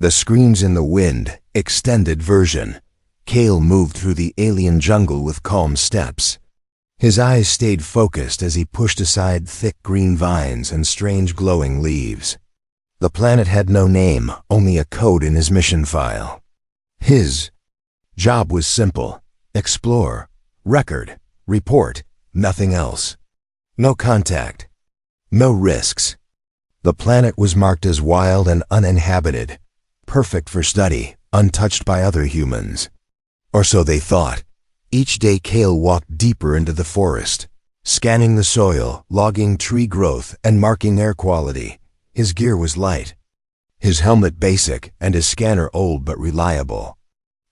The screams in the wind, extended version. Kale moved through the alien jungle with calm steps. His eyes stayed focused as he pushed aside thick green vines and strange glowing leaves. The planet had no name, only a code in his mission file. His job was simple: explore, record, report, nothing else. No contact, no risks. The planet was marked as wild and uninhabited, perfect for study, untouched by other humans. Or so they thought. Each day Kale walked deeper into the forest, scanning the soil, logging tree growth, and marking air quality. His gear was light, his helmet basic, and his scanner old but reliable.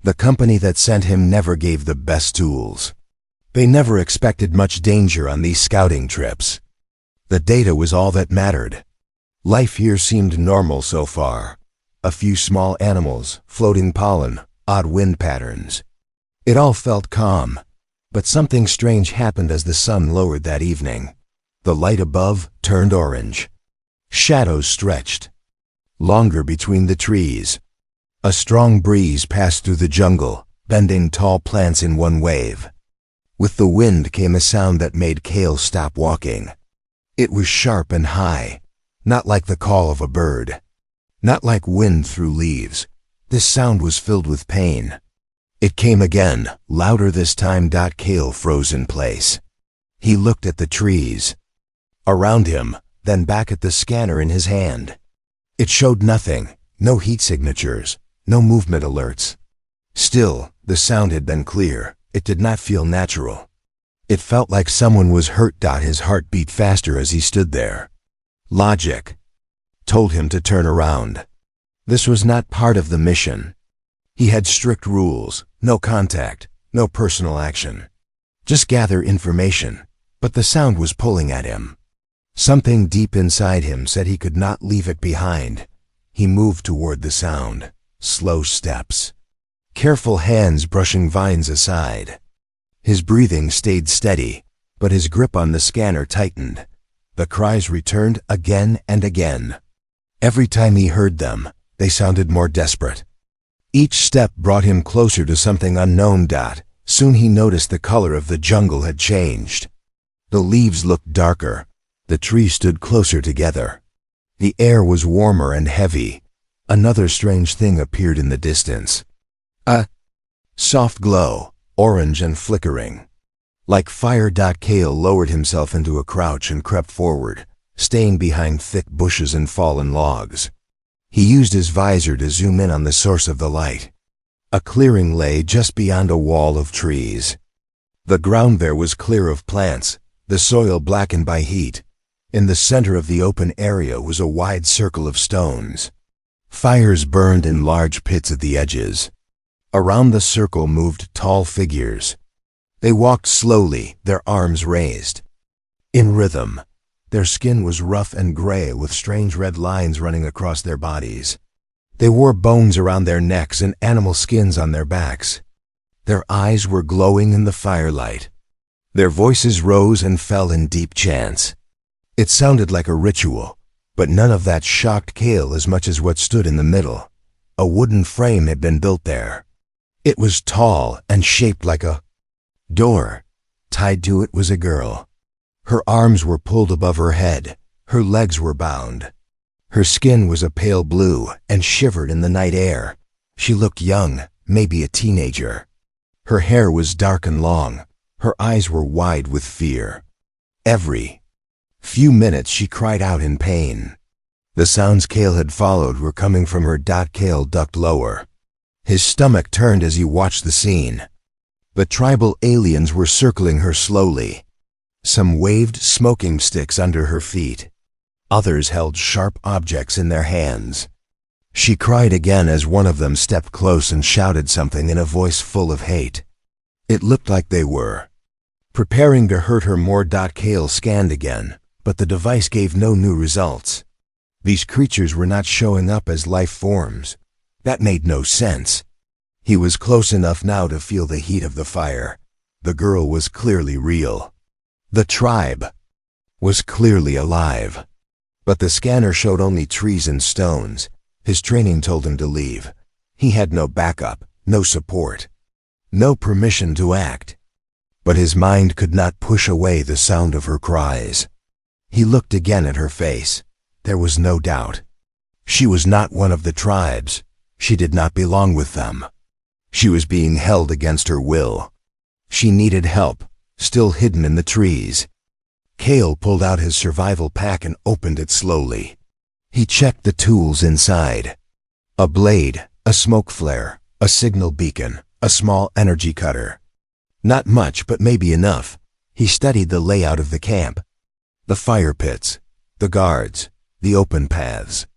The company that sent him never gave the best tools. They never expected much danger on these scouting trips. The data was all that mattered. Life here seemed normal so far. A few small animals, floating pollen, odd wind patterns. It all felt calm, but something strange happened as the sun lowered that evening. The light above turned orange. Shadows stretched longer between the trees. A strong breeze passed through the jungle, bending tall plants in one wave. With the wind came a sound that made Kale stop walking. It was sharp and high, not like the call of a bird, not like wind through leaves. This sound was filled with pain. It came again, louder this time. Kale froze in place. He looked at the trees around him, then back at the scanner in his hand. It showed nothing, no heat signatures, no movement alerts. Still, the sound had been clear. It did not feel natural. It felt like someone was hurt. His heart beat faster as he stood there. Logic told him to turn around. This was not part of the mission. He had strict rules: no contact, no personal action. Just gather information. But the sound was pulling at him. Something deep inside him said he could not leave it behind. He moved toward the sound. Slow steps. Careful hands brushing vines aside. His breathing stayed steady, but his grip on the scanner tightened. The cries returned again and again. Every time he heard them, they sounded more desperate. Each step brought him closer to something unknown. Soon he noticed the color of the jungle had changed. The leaves looked darker. The trees stood closer together. The air was warmer and heavy. Another strange thing appeared in the distance. A soft glow, orange and flickering. Like fire. Kale lowered himself into a crouch and crept forward, staying behind thick bushes and fallen logs. He used his visor to zoom in on the source of the light. A clearing lay just beyond a wall of trees. The ground there was clear of plants, the soil blackened by heat. In the center of the open area was a wide circle of stones. Fires burned in large pits at the edges. Around the circle moved tall figures. They walked slowly, their arms raised. In rhythm. Their skin was rough and gray with strange red lines running across their bodies. They wore bones around their necks and animal skins on their backs. Their eyes were glowing in the firelight. Their voices rose and fell in deep chants. It sounded like a ritual, but none of that shocked Kale as much as what stood in the middle. A wooden frame had been built there. It was tall and shaped like a door. Tied to it was a girl. Her arms were pulled above her head. Her legs were bound. Her skin was a pale blue and shivered in the night air. She looked young, maybe a teenager. Her hair was dark and long. Her eyes were wide with fear. Every few minutes she cried out in pain. The sounds Kale had followed were coming from her. Kale ducked lower. His stomach turned as he watched the scene. The tribal aliens were circling her slowly. Some waved smoking sticks under her feet. Others held sharp objects in their hands. She cried again as one of them stepped close and shouted something in a voice full of hate. It looked like they were preparing to hurt her more. Kale scanned again, but the device gave no new results. These creatures were not showing up as life forms. That made no sense. He was close enough now to feel the heat of the fire. The girl was clearly real. The tribe was clearly alive. But the scanner showed only trees and stones. His training told him to leave. He had no backup, no support, no permission to act. But his mind could not push away the sound of her cries. He looked again at her face. There was no doubt. She was not one of the tribes. She did not belong with them. She was being held against her will. She needed help, still hidden in the trees. Cale pulled out his survival pack and opened it slowly. He checked the tools inside. A blade, a smoke flare, a signal beacon, a small energy cutter. Not much, but maybe enough. He studied the layout of the camp. The fire pits, the guards, the open paths.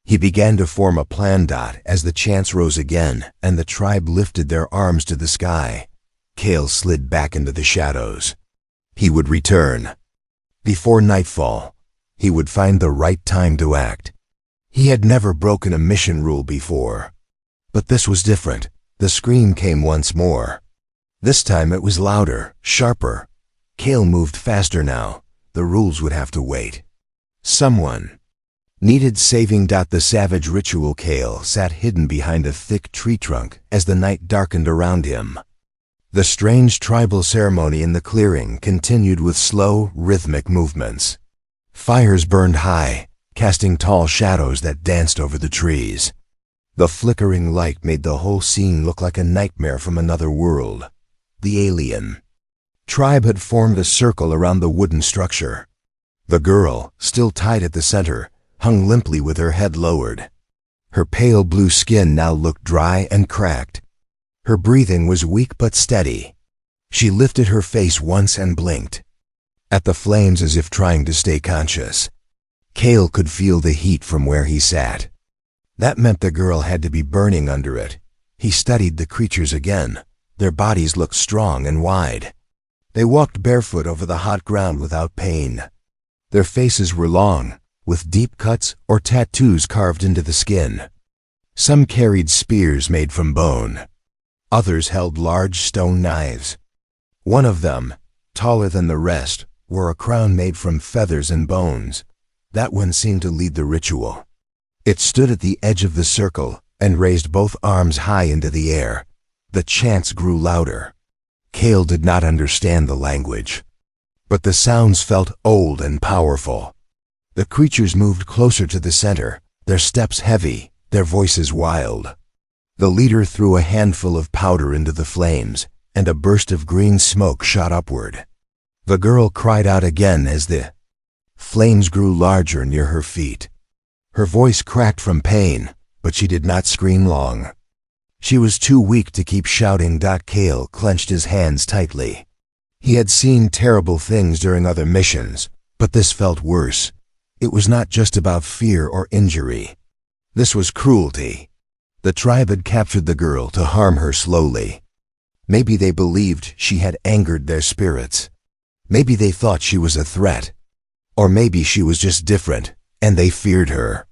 He began to form a plan. As the chants rose again and the tribe lifted their arms to the sky, Cale slid back into the shadows. He would return. Before nightfall, he would find the right time to act. He had never broken a mission rule before. But this was different. The scream came once more. This time it was louder, sharper. Cale moved faster now. The rules would have to wait. Someone needed saving. The savage ritual. Cale sat hidden behind a thick tree trunk as the night darkened around him. The strange tribal ceremony in the clearing continued with slow, rhythmic movements. Fires burned high, casting tall shadows that danced over the trees. The flickering light made the whole scene look like a nightmare from another world. The alien tribe had formed a circle around the wooden structure. The girl, still tied at the center, hung limply with her head lowered. Her pale blue skin now looked dry and cracked. Her breathing was weak but steady. She lifted her face once and blinked at the flames as if trying to stay conscious. Cale could feel the heat from where he sat. That meant the girl had to be burning under it. He studied the creatures again. Their bodies looked strong and wide. They walked barefoot over the hot ground without pain. Their faces were long, with deep cuts or tattoos carved into the skin. Some carried spears made from bone. Others held large stone knives. One of them, taller than the rest, wore a crown made from feathers and bones. That one seemed to lead the ritual. It stood at the edge of the circle and raised both arms high into the air. The chants grew louder. Cale did not understand the language, but the sounds felt old and powerful. The creatures moved closer to the center, their steps heavy, their voices wild. The leader threw a handful of powder into the flames, and a burst of green smoke shot upward. The girl cried out again as the flames grew larger near her feet. Her voice cracked from pain, but she did not scream long. She was too weak to keep shouting. Cale clenched his hands tightly. He had seen terrible things during other missions, but this felt worse. It was not just about fear or injury. This was cruelty. The tribe had captured the girl to harm her slowly. Maybe they believed she had angered their spirits. Maybe they thought she was a threat. Or maybe she was just different, and they feared her.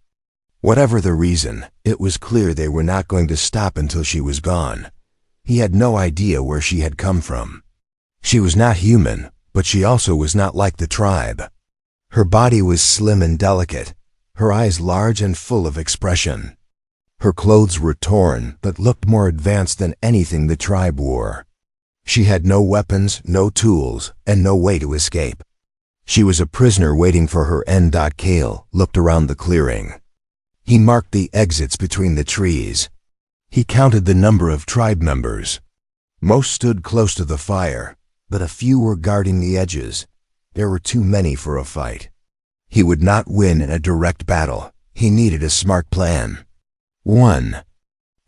Whatever the reason, it was clear they were not going to stop until she was gone. He had no idea where she had come from. She was not human, but she also was not like the tribe. Her body was slim and delicate, her eyes large and full of expression. Her clothes were torn but looked more advanced than anything the tribe wore. She had no weapons, no tools, and no way to escape. She was a prisoner waiting for her end. Cale looked around the clearing. He marked the exits between the trees. He counted the number of tribe members. Most stood close to the fire, but a few were guarding the edges. There were too many for a fight. He would not win in a direct battle. He needed a smart plan. One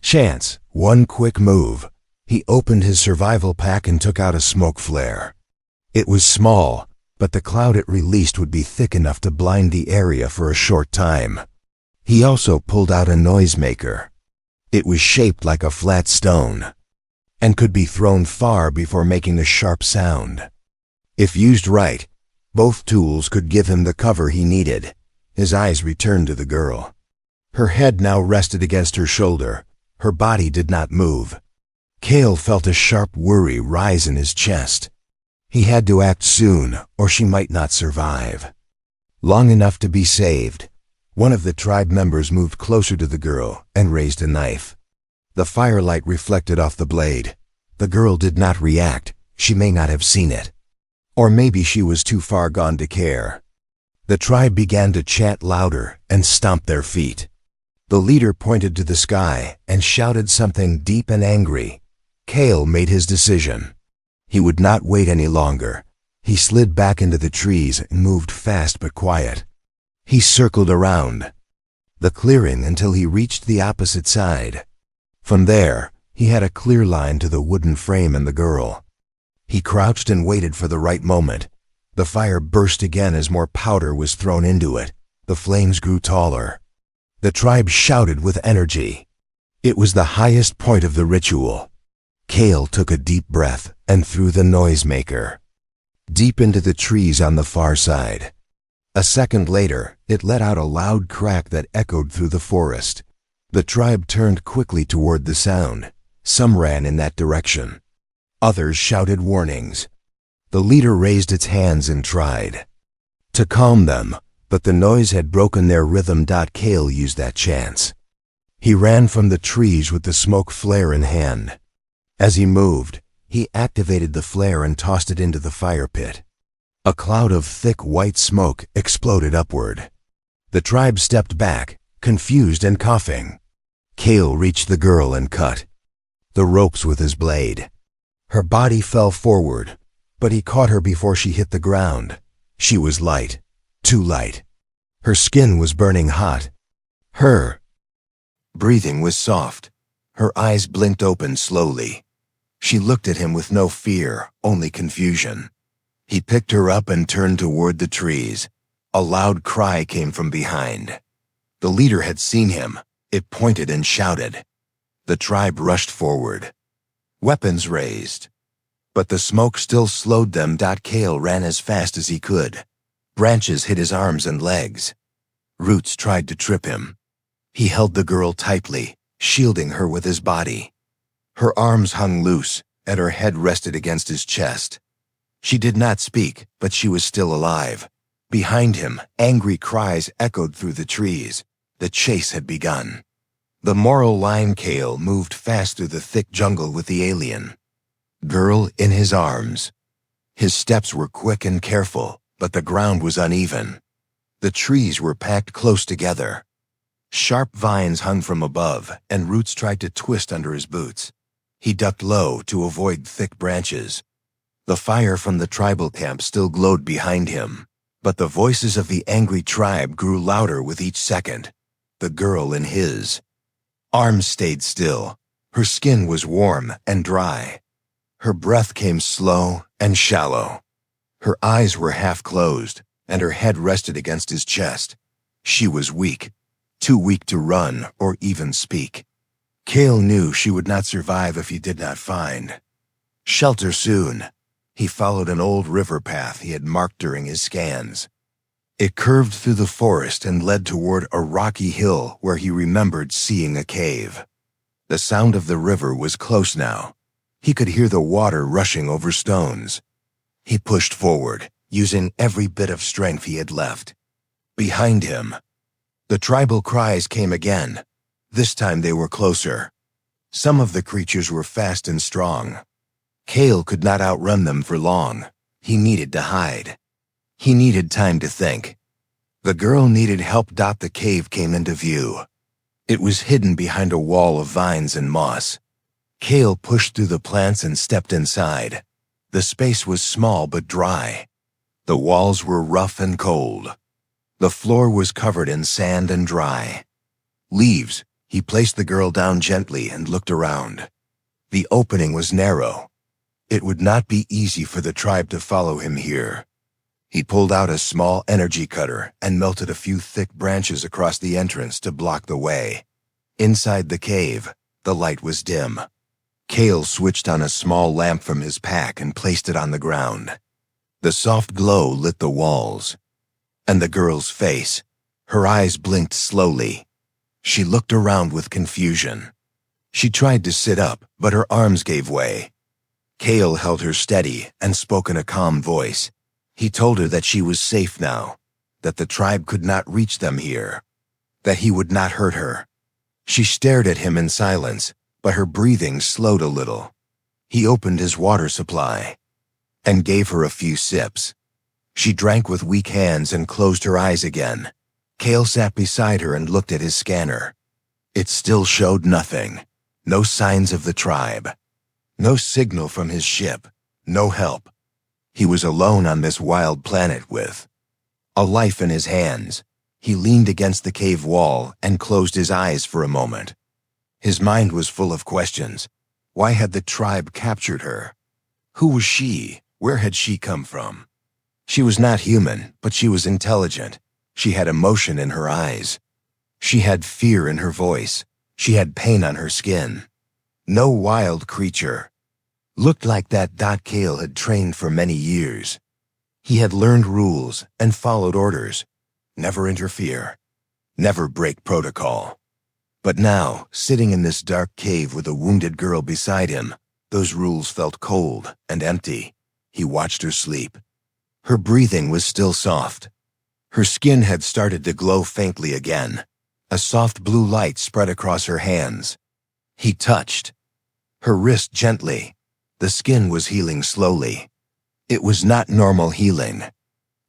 chance, one quick move. He opened his survival pack and took out a smoke flare. It was small, but the cloud it released would be thick enough to blind the area for a short time. He also pulled out a noisemaker. It was shaped like a flat stone and could be thrown far before making a sharp sound. If used right, both tools could give him the cover he needed. His eyes returned to the girl. Her head now rested against her shoulder. Her body did not move. Cale felt a sharp worry rise in his chest. He had to act soon, or she might not survive long enough to be saved. One of the tribe members moved closer to the girl and raised a knife. The firelight reflected off the blade. The girl did not react. She may not have seen it. Or maybe she was too far gone to care. The tribe began to chant louder and stomp their feet. The leader pointed to the sky and shouted something deep and angry. Kale made his decision. He would not wait any longer. He slid back into the trees and moved fast but quiet. He circled around the clearing until he reached the opposite side. From there, he had a clear line to the wooden frame and the girl. He crouched and waited for the right moment. The fire burst again as more powder was thrown into it. The flames grew taller. The tribe shouted with energy. It was the highest point of the ritual. Kale took a deep breath and threw the noisemaker deep into the trees on the far side. A second later, it let out a loud crack that echoed through the forest. The tribe turned quickly toward the sound. Some ran in that direction. Others shouted warnings. The leader raised its hands and tried to calm them, but the noise had broken their rhythm. Kale used that chance. He ran from the trees with the smoke flare in hand. As he moved, he activated the flare and tossed it into the fire pit. A cloud of thick white smoke exploded upward. The tribe stepped back, confused and coughing. Kale reached the girl and cut the ropes with his blade. Her body fell forward, but he caught her before she hit the ground. She was light, too light. Her skin was burning hot. Her breathing was soft. Her eyes blinked open slowly. She looked at him with no fear, only confusion. He picked her up and turned toward the trees. A loud cry came from behind. The leader had seen him. It pointed and shouted. The tribe rushed forward, weapons raised. But the smoke still slowed them. Kale ran as fast as he could. Branches hit his arms and legs. Roots tried to trip him. He held the girl tightly, shielding her with his body. Her arms hung loose, and her head rested against his chest. She did not speak, but she was still alive. Behind him, angry cries echoed through the trees. The chase had begun. The moral line Kale moved fast through the thick jungle with the alien girl in his arms. His steps were quick and careful, but the ground was uneven. The trees were packed close together. Sharp vines hung from above, and roots tried to twist under his boots. He ducked low to avoid thick branches. The fire from the tribal camp still glowed behind him, but the voices of the angry tribe grew louder with each second. The girl in his arms stayed still. Her skin was warm and dry. Her breath came slow and shallow. Her eyes were half closed, and her head rested against his chest. She was weak, too weak to run or even speak. Kale knew she would not survive if he did not find shelter soon. He followed an old river path he had marked during his scans. It curved through the forest and led toward a rocky hill where he remembered seeing a cave. The sound of the river was close now. He could hear the water rushing over stones. He pushed forward, using every bit of strength he had left. Behind him, the tribal cries came again. This time they were closer. Some of the creatures were fast and strong. Kale could not outrun them for long. He needed to hide. He needed time to think. The girl needed help. The cave came into view. It was hidden behind a wall of vines and moss. Kale pushed through the plants and stepped inside. The space was small but dry. The walls were rough and cold. The floor was covered in sand and dry leaves. He placed the girl down gently and looked around. The opening was narrow. It would not be easy for the tribe to follow him here. He pulled out a small energy cutter and melted a few thick branches across the entrance to block the way. Inside the cave, the light was dim. Kale switched on a small lamp from his pack and placed it on the ground. The soft glow lit the walls. And the girl's face. Her eyes blinked slowly. She looked around with confusion. She tried to sit up, but her arms gave way. Kale held her steady and spoke in a calm voice. He told her that she was safe now, that the tribe could not reach them here. that he would not hurt her. She stared at him in silence, but her breathing slowed a little. He opened his water supply and gave her a few sips. She drank with weak hands and closed her eyes again. Kale sat beside her and looked at his scanner. It still showed nothing. No signs of the tribe. No signal from his ship. No help. He was alone on this wild planet with a life in his hands. He leaned against the cave wall and closed his eyes for a moment. His mind was full of questions. Why had the tribe captured her? Who was she? Where had she come from? She was not human, but she was intelligent. She had emotion in her eyes. She had fear in her voice. She had pain on her skin. No wild creature. Looked like that Kale had trained for many years. He had learned rules and followed orders. Never interfere. Never break protocol. But now, sitting in this dark cave with a wounded girl beside him, those rules felt cold and empty. He watched her sleep. Her breathing was still soft. Her skin had started to glow faintly again. A soft blue light spread across her hands. He touched her wrist gently. The skin was healing slowly. It was not normal healing.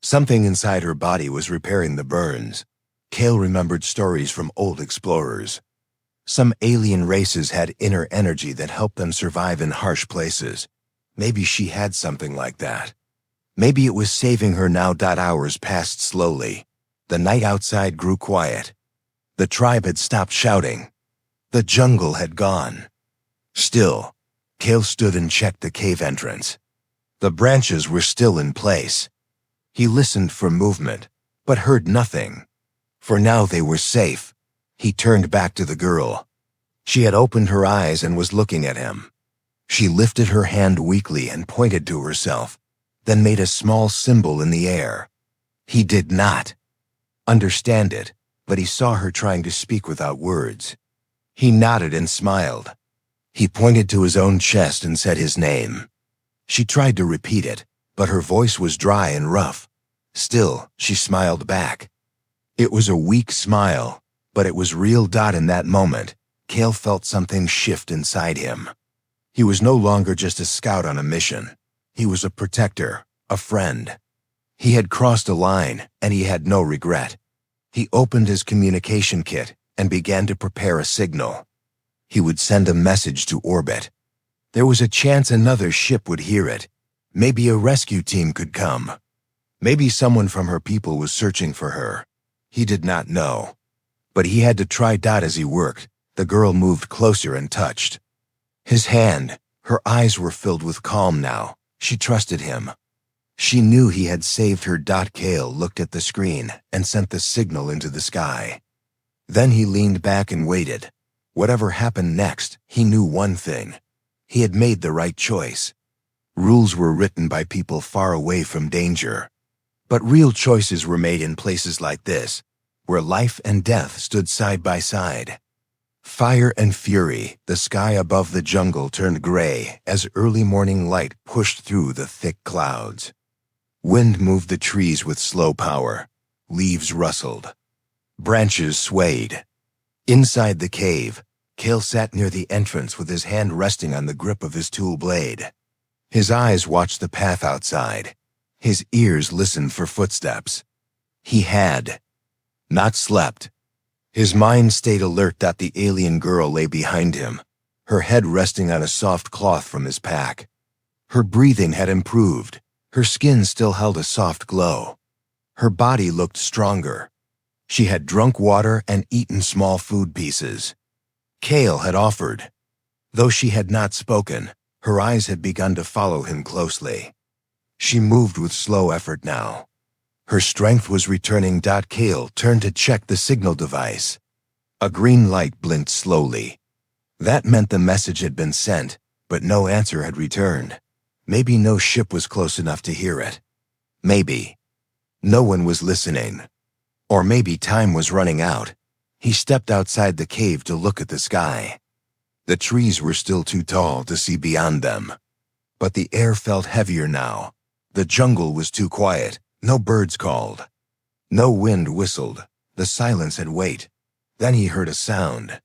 Something inside her body was repairing the burns. Kale remembered stories from old explorers. Some alien races had inner energy that helped them survive in harsh places. Maybe she had something like that. Maybe it was saving her now. Hours passed slowly. The night outside grew quiet. The tribe had stopped shouting. The jungle had gone. Still, Kale stood and checked the cave entrance. The branches were still in place. He listened for movement, but heard nothing. For now they were safe. He turned back to the girl. She had opened her eyes and was looking at him. She lifted her hand weakly and pointed to herself, then made a small symbol in the air. He did not understand it, but he saw her trying to speak without words. He nodded and smiled. He pointed to his own chest and said his name. She tried to repeat it, but her voice was dry and rough. Still, she smiled back. It was a weak smile, but it was real. In that moment, Kale felt something shift inside him. He was no longer just a scout on a mission. He was a protector, a friend. He had crossed a line, and he had no regret. He opened his communication kit and began to prepare a signal. He would send a message to orbit. There was a chance another ship would hear it. Maybe a rescue team could come. Maybe someone from her people was searching for her. He did not know. But he had to try. As he worked, the girl moved closer and touched his hand. Her eyes were filled with calm now. She trusted him. She knew he had saved her. Kale looked at the screen and sent the signal into the sky. Then he leaned back and waited. Whatever happened next, he knew one thing. He had made the right choice. Rules were written by people far away from danger. But real choices were made in places like this, where life and death stood side by side. Fire and fury, the sky above the jungle turned gray as early morning light pushed through the thick clouds. Wind moved the trees with slow power. Leaves rustled. Branches swayed. Inside the cave, Kale sat near the entrance with his hand resting on the grip of his tool blade. His eyes watched the path outside. His ears listened for footsteps. He had not slept. His mind stayed alert. The alien girl lay behind him, her head resting on a soft cloth from his pack. Her breathing had improved. Her skin still held a soft glow. Her body looked stronger. She had drunk water and eaten small food pieces. Kale had offered. Though she had not spoken, her eyes had begun to follow him closely. She moved with slow effort now. Her strength was returning. Kale turned to check the signal device. A green light blinked slowly. That meant the message had been sent, but no answer had returned. Maybe no ship was close enough to hear it. Maybe no one was listening. Or maybe time was running out. He stepped outside the cave to look at the sky. The trees were still too tall to see beyond them. But the air felt heavier now. The jungle was too quiet. No birds called. No wind whistled. The silence had weight. Then he heard a sound.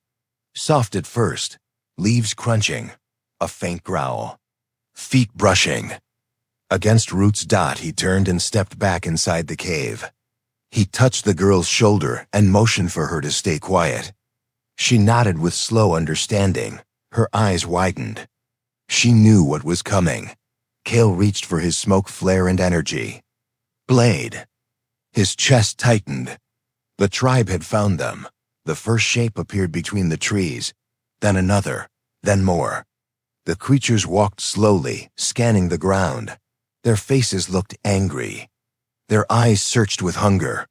Soft at first, leaves crunching, a faint growl, feet brushing. Against roots. He turned and stepped back inside the cave. He touched the girl's shoulder and motioned for her to stay quiet. She nodded with slow understanding. Her eyes widened. She knew what was coming. Cale reached for his smoke flare and energy. Blade. His chest tightened. The tribe had found them. The first shape appeared between the trees, then another, then more. The creatures walked slowly, scanning the ground. Their faces looked angry. Their eyes searched with hunger.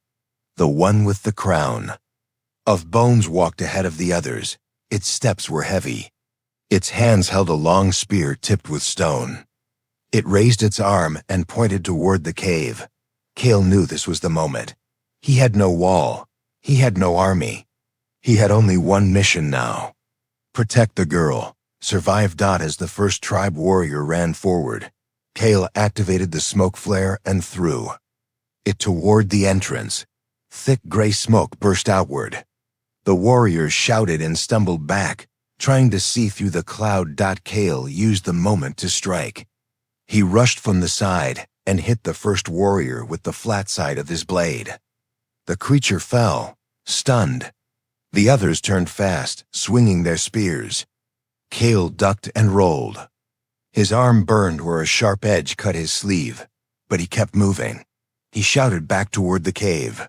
The one with the crown of bones walked ahead of the others. Its steps were heavy. Its hands held a long spear tipped with stone. It raised its arm and pointed toward the cave. Cale knew this was the moment. He had no wall. He had no army. He had only one mission now. Protect the girl. Survive. As the first tribe warrior ran forward, Cale activated the smoke flare and threw it toward the entrance. Thick gray smoke burst outward. The warriors shouted and stumbled back, trying to see through the cloud. Cale used the moment to strike. He rushed from the side and hit the first warrior with the flat side of his blade. The creature fell, stunned. The others turned fast, swinging their spears. Cale ducked and rolled. His arm burned where a sharp edge cut his sleeve, but he kept moving. He shouted back toward the cave.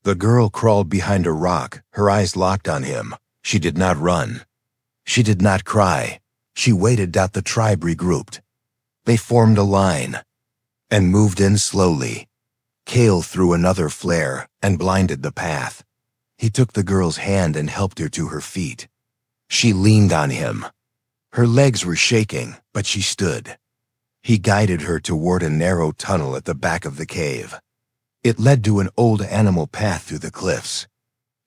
The girl crawled behind a rock, her eyes locked on him. She did not run. She did not cry. She waited. The tribe regrouped. They formed a line and moved in slowly. Cale threw another flare and blinded the path. He took the girl's hand and helped her to her feet. She leaned on him. Her legs were shaking, but she stood. He guided her toward a narrow tunnel at the back of the cave. It led to an old animal path through the cliffs.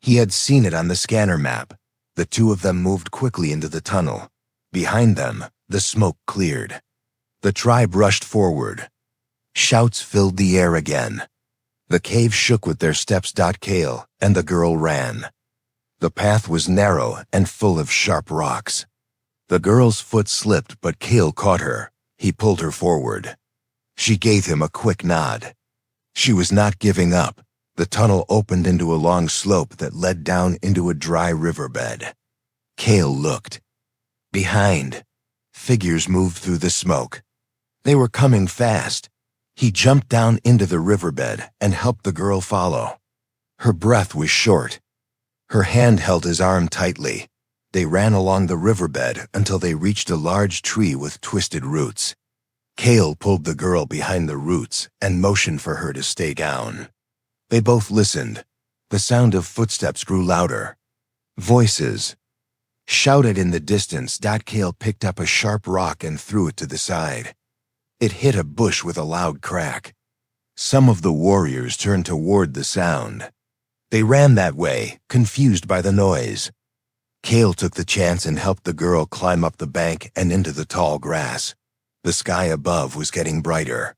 He had seen it on the scanner map. The two of them moved quickly into the tunnel. Behind them, the smoke cleared. The tribe rushed forward. Shouts filled the air again. The cave shook with their steps. Cale and the girl ran. The path was narrow and full of sharp rocks. The girl's foot slipped, but Cale caught her. He pulled her forward. She gave him a quick nod. She was not giving up. The tunnel opened into a long slope that led down into a dry riverbed. Cale looked. Behind, figures moved through the smoke. They were coming fast. He jumped down into the riverbed and helped the girl follow. Her breath was short. Her hand held his arm tightly. They ran along the riverbed until they reached a large tree with twisted roots. Cale pulled the girl behind the roots and motioned for her to stay down. They both listened. The sound of footsteps grew louder. Voices shouted in the distance. Cale picked up a sharp rock and threw it to the side. It hit a bush with a loud crack. Some of the warriors turned toward the sound. They ran that way, confused by the noise. Cale took the chance and helped the girl climb up the bank and into the tall grass. The sky above was getting brighter.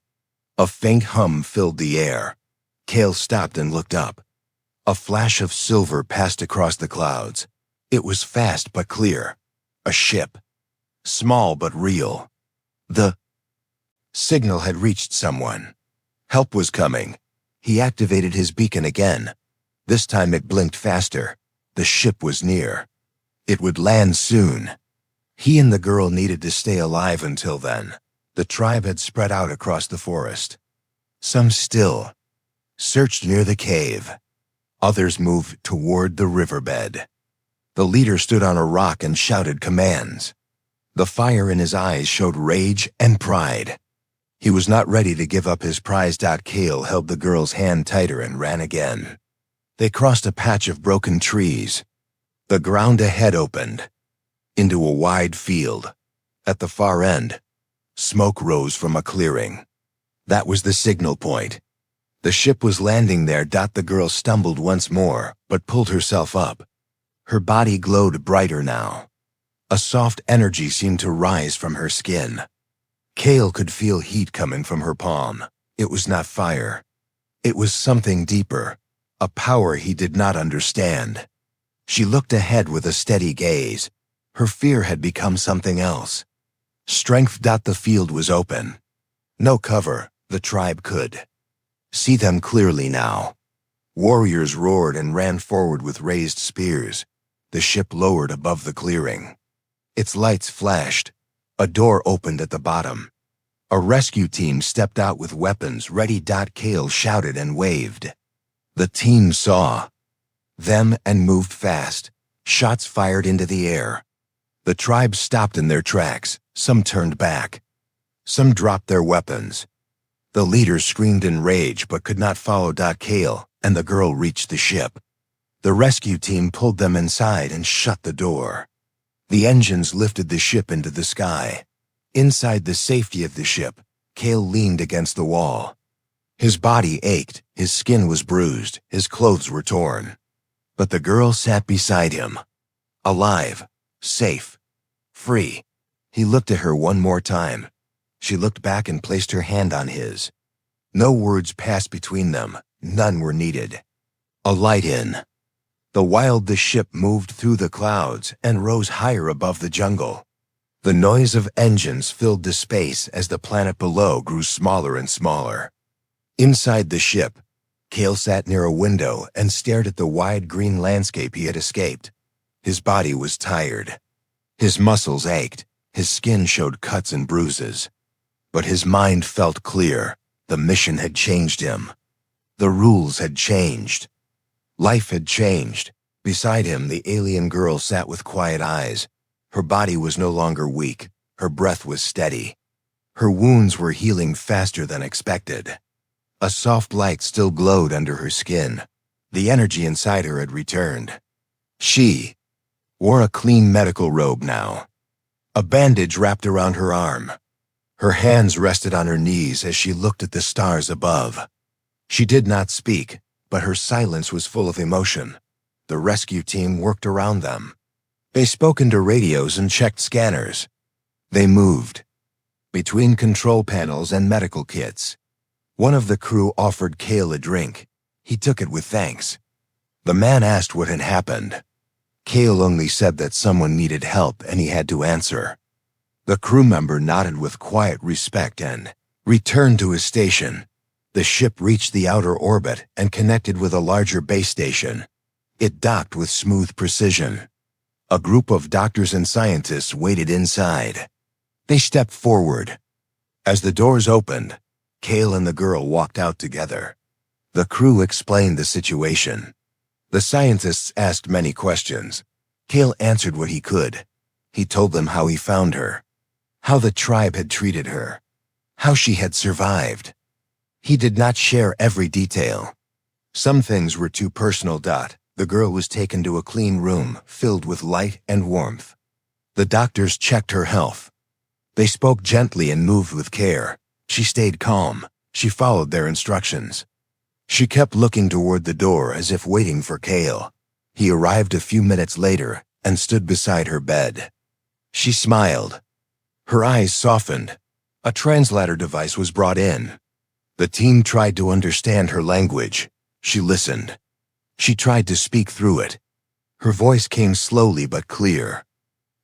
A faint hum filled the air. Cale stopped and looked up. A flash of silver passed across the clouds. It was fast but clear. A ship. Small but real. The signal had reached someone. Help was coming. He activated his beacon again. This time it blinked faster. The ship was near. It would land soon. He and the girl needed to stay alive until then. The tribe had spread out across the forest. Some still searched near the cave. Others moved toward the riverbed. The leader stood on a rock and shouted commands. The fire in his eyes showed rage and pride. He was not ready to give up his prize. Cale held the girl's hand tighter and ran again. They crossed a patch of broken trees. The ground ahead opened into a wide field. At the far end, smoke rose from a clearing. That was the signal point. The ship was landing there. The girl stumbled once more, but pulled herself up. Her body glowed brighter now. A soft energy seemed to rise from her skin. Cale could feel heat coming from her palm. It was not fire. It was something deeper, a power he did not understand. She looked ahead with a steady gaze. Her fear had become something else. Strength. The field was open. No cover, the tribe could see them clearly now. Warriors roared and ran forward with raised spears. The ship lowered above the clearing. Its lights flashed. A door opened at the bottom. A rescue team stepped out with weapons ready. Kale shouted and waved. The team saw them and moved fast. Shots fired into the air. The tribe stopped in their tracks. Some turned back. Some dropped their weapons. The leaders screamed in rage but could not follow. Kale and the girl reached the ship. The rescue team pulled them inside and shut the door. The engines lifted the ship into the sky. Inside the safety of the ship, Kale leaned against the wall. His body ached, his skin was bruised, his clothes were torn. But the girl sat beside him. Alive, safe, free. He looked at her one more time. She looked back and placed her hand on his. No words passed between them, none were needed. A light in. The ship moved through the clouds and rose higher above the jungle. The noise of engines filled the space as the planet below grew smaller and smaller. Inside the ship, Kale sat near a window and stared at the wide green landscape he had escaped. His body was tired. His muscles ached. His skin showed cuts and bruises. But his mind felt clear. The mission had changed him. The rules had changed. Life had changed. Beside him, the alien girl sat with quiet eyes. Her body was no longer weak. Her breath was steady. Her wounds were healing faster than expected. A soft light still glowed under her skin. The energy inside her had returned. She wore a clean medical robe now. A bandage wrapped around her arm. Her hands rested on her knees as she looked at the stars above. She did not speak, but her silence was full of emotion. The rescue team worked around them. They spoke into radios and checked scanners. They moved between control panels and medical kits. One of the crew offered Kale a drink. He took it with thanks. The man asked what had happened. Kale only said that someone needed help and he had to answer. The crew member nodded with quiet respect and returned to his station. The ship reached the outer orbit and connected with a larger base station. It docked with smooth precision. A group of doctors and scientists waited inside. They stepped forward. As the doors opened, Kale and the girl walked out together. The crew explained the situation. The scientists asked many questions. Kale answered what he could. He told them how he found her, how the tribe had treated her, how she had survived. He did not share every detail. Some things were too personal. The girl was taken to a clean room filled with light and warmth. The doctors checked her health. They spoke gently and moved with care. She stayed calm. She followed their instructions. She kept looking toward the door as if waiting for Kale. He arrived a few minutes later and stood beside her bed. She smiled. Her eyes softened. A translator device was brought in. The team tried to understand her language. She listened. She tried to speak through it. Her voice came slowly but clear.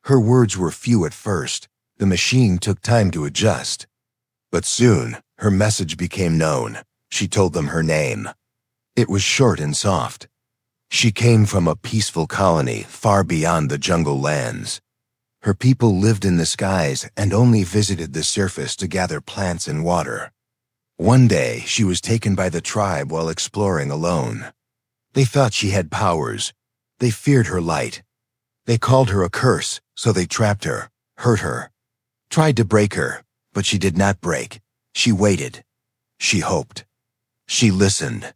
Her words were few at first. The machine took time to adjust. But soon, her message became known. She told them her name. It was short and soft. She came from a peaceful colony far beyond the jungle lands. Her people lived in the skies and only visited the surface to gather plants and water. One day, she was taken by the tribe while exploring alone. They thought she had powers. They feared her light. They called her a curse, so they trapped her, hurt her, tried to break her, but she did not break. She waited. She hoped. She listened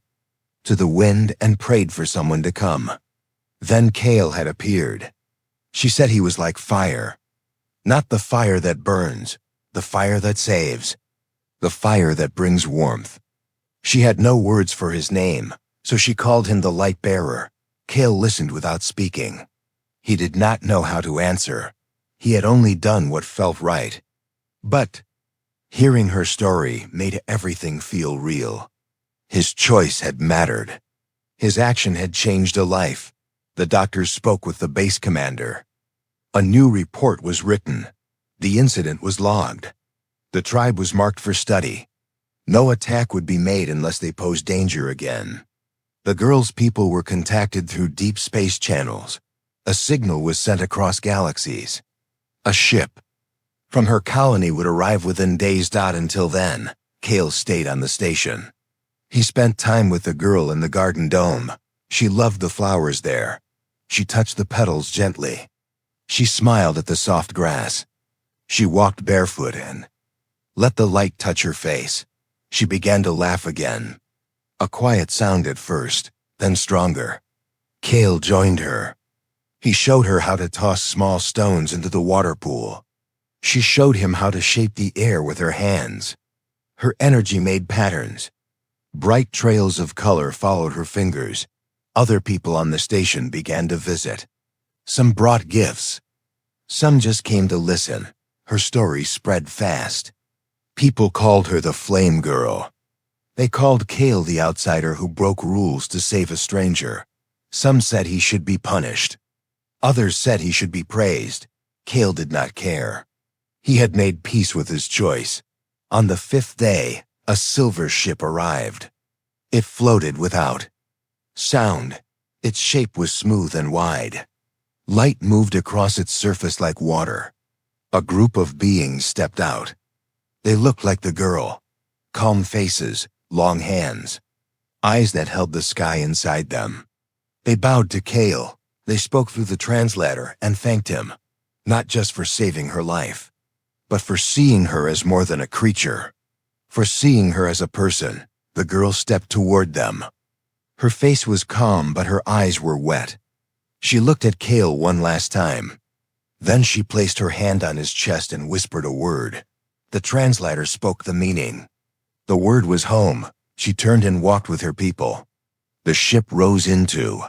to the wind and prayed for someone to come. Then Kale had appeared. She said he was like fire. Not the fire that burns, the fire that saves, the fire that brings warmth. She had no words for his name, so she called him the light bearer. Kale listened without speaking. He did not know how to answer. He had only done what felt right. But hearing her story made everything feel real. His choice had mattered. His action had changed a life. The doctors spoke with the base commander. A new report was written. The incident was logged. The tribe was marked for study. No attack would be made unless they posed danger again. The girl's people were contacted through deep space channels. A signal was sent across galaxies. A ship from her colony would arrive within days. Until then, Kale stayed on the station. He spent time with the girl in the garden dome. She loved the flowers there. She touched the petals gently. She smiled at the soft grass. She walked barefoot and let the light touch her face. She began to laugh again. A quiet sound at first, then stronger. Kale joined her. He showed her how to toss small stones into the water pool. She showed him how to shape the air with her hands. Her energy made patterns. Bright trails of color followed her fingers. Other people on the station began to visit. Some brought gifts. Some just came to listen. Her story spread fast. People called her the Flame Girl. They called Kale the outsider who broke rules to save a stranger. Some said he should be punished. Others said he should be praised. Kale did not care. He had made peace with his choice. On the 5th day, a silver ship arrived. It floated without sound. Its shape was smooth and wide. Light moved across its surface like water. A group of beings stepped out. They looked like the girl. Calm faces, long hands, eyes that held the sky inside them. They bowed to Kale. They spoke through the translator and thanked him, not just for saving her life, but for seeing her as more than a creature, for seeing her as a person. The girl stepped toward them. Her face was calm, but her eyes were wet. She looked at Kale one last time. Then she placed her hand on his chest and whispered a word. The translator spoke the meaning. The word was home. She turned and walked with her people. The ship rose into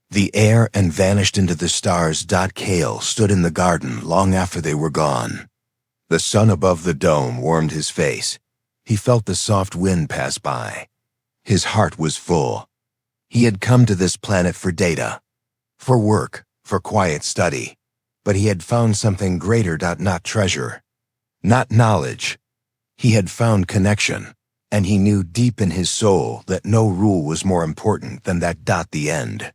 the air and vanished into the stars. Kale stood in the garden long after they were gone. The sun above the dome warmed his face. He felt the soft wind pass by. His heart was full. He had come to this planet for data, for work, for quiet study. But he had found something greater. Not treasure, not knowledge. He had found connection, and he knew deep in his soul that no rule was more important than that. The end.